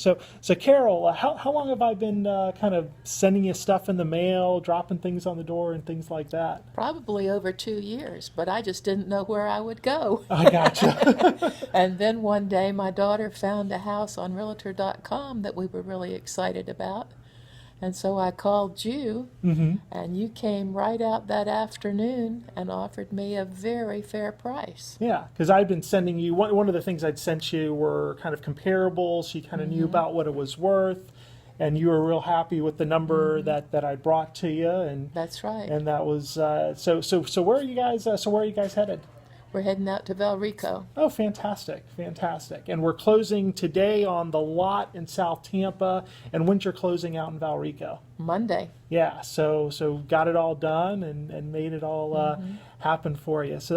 So Carol, how long have I been kind of sending you stuff in the mail, dropping things on the door, and things like that? Probably over 2 years, but I just didn't know where I would go. I gotcha. And then one day my daughter found a house on Realtor.com that we were really excited about. And so I called you, hmm and you came right out that afternoon and offered me a very fair price. Yeah, because I'd been sending you one of the things I'd sent you were kind of comparables. You kind of knew about what it was worth, and you were real happy with the number that I brought to you, That's right. and that was so. Where are you guys? So where are you guys headed? We're heading out to Valrico. Oh, fantastic, fantastic! And we're closing today on the lot in South Tampa, and when's your closing out in Valrico? Monday. Yeah, so got it all done and made it all happen for you. So